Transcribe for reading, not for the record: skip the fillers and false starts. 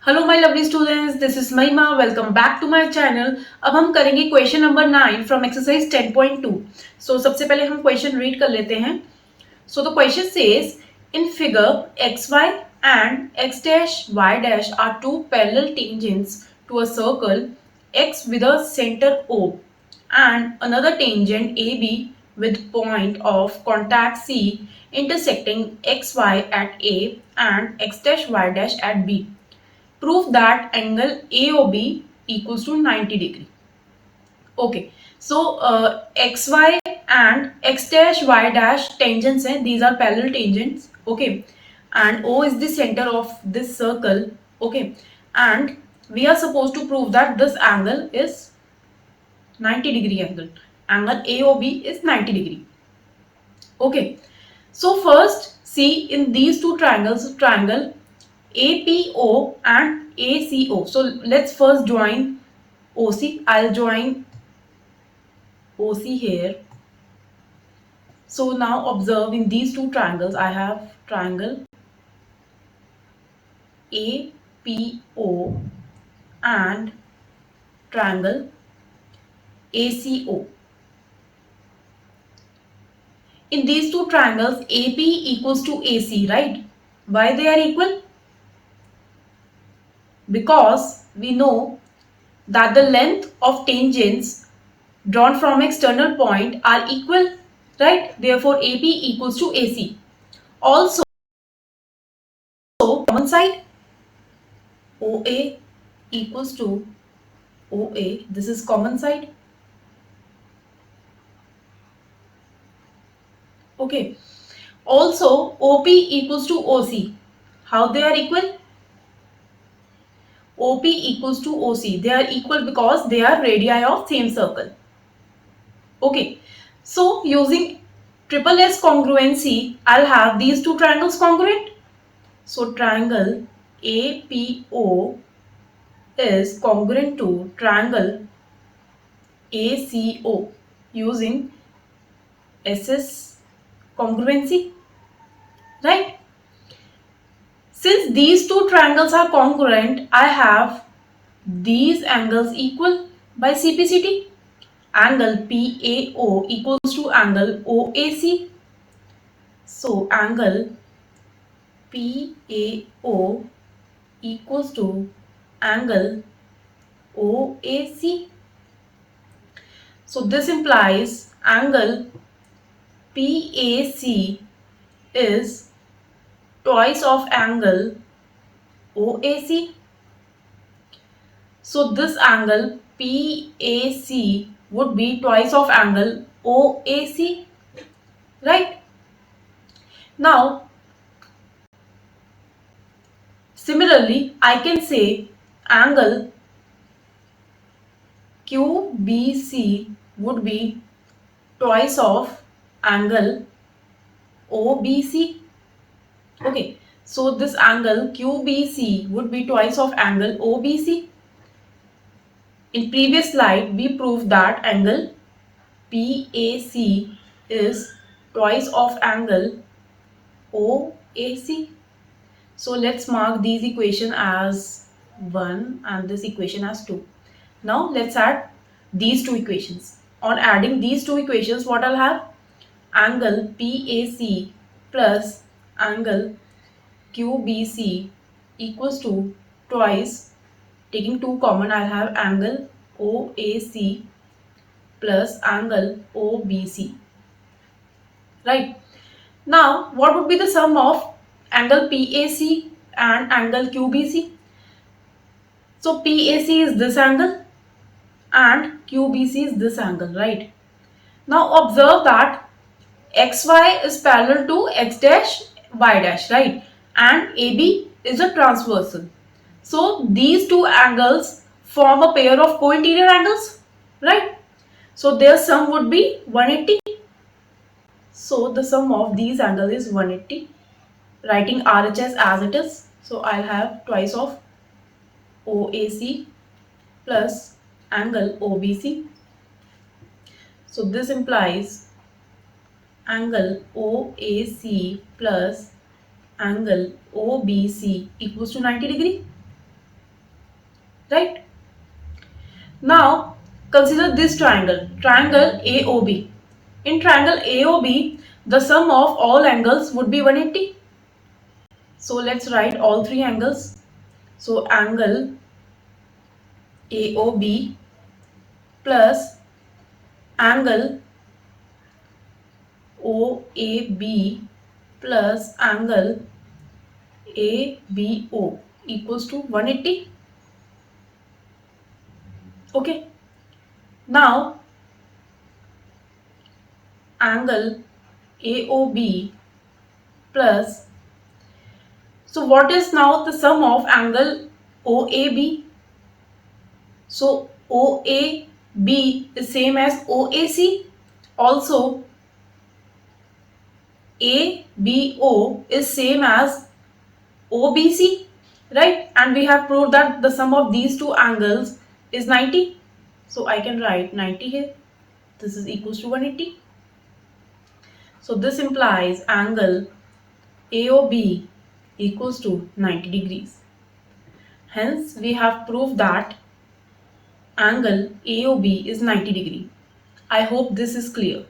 Hello my lovely students, this is Mahima. Welcome back to my channel. अब हम करेंगे question number 9 from exercise 10.2। सबसे पहले हम क्वेश्चन रीड कर लेते हैं। The question says in figure X Y and X dash Y dash are two parallel tangents to a circle X with a centre O and another tangent AB with point of contact C intersecting xy at A and x dash y dash at B. Prove that angle AOB equals to 90 degree. Okay, XY and X dash Y dash tangents हैं, these are parallel tangents. Okay, and O is the center of this circle. Okay, and we are supposed to prove that this angle is 90 degree angle. Angle AOB is 90 degree. Okay, so first see in these two triangles, triangle APO and ACO. So let's first join OC. I'll join OC here. So now observe in these two triangles, I have triangle APO and triangle ACO. In these two triangles, AP equals to AC, right? Why they are equal? Because we know that the length of tangents drawn from external point are equal, right? Therefore, AP equals to AC. Also, common side OA equals to OA. This is common side. Okay. Also, OP equals to OC. How they are equal? OP equals to OC. They are equal because they are radii of same circle. Okay. So, using triple S congruency, I'll have these two triangles congruent. So, triangle APO is congruent to triangle ACO using SS congruency, right? Since these two triangles are congruent, I have these angles equal by CPCT. Angle PAO equals to angle OAC. So, angle PAO equals to angle OAC. So, this implies angle PAC is twice of angle OAC. So this angle PAC would be twice of angle OAC, right? Now, similarly, I can say angle QBC would be twice of angle OBC. Okay, so this angle QBC would be twice of angle OBC. In previous slide, we proved that angle PAC is twice of angle OAC. So let's mark these equation as 1 and this equation as 2. Now let's add these two equations. On adding these two equations, what I'll have? Angle PAC plus angle QBC equals to twice. Taking 2 common, I'll have angle OAC plus angle OBC. Right. Now, what would be the sum of angle PAC and angle QBC? So, PAC is this angle and QBC is this angle, right? Now, observe that XY is parallel to X dash Y dash, right? And AB is a transversal. So, these two angles form a pair of co-interior angles, right? So, their sum would be 180. So, the sum of these angles is 180. Writing RHS as it is. So, I'll have twice of OAC plus angle OBC. So, this implies angle OAC plus angle OBC equals to 90 degree. right? Now consider this triangle AOB. In triangle AOB, the sum of all angles would be 180. So let's write all three angles. So angle AOB plus angle OAB plus angle ABO equals to 180. Okay. Now angle AOB plus, so what is now the sum of angle OAB? So OAB is same as OAC. Also ABO is same as OBC, right? And we have proved that the sum of these two angles is 90. So I can write 90 here. This is equals to 180. So this implies angle AOB equals to 90 degrees. Hence, we have proved that angle AOB is 90 degree. I hope this is clear.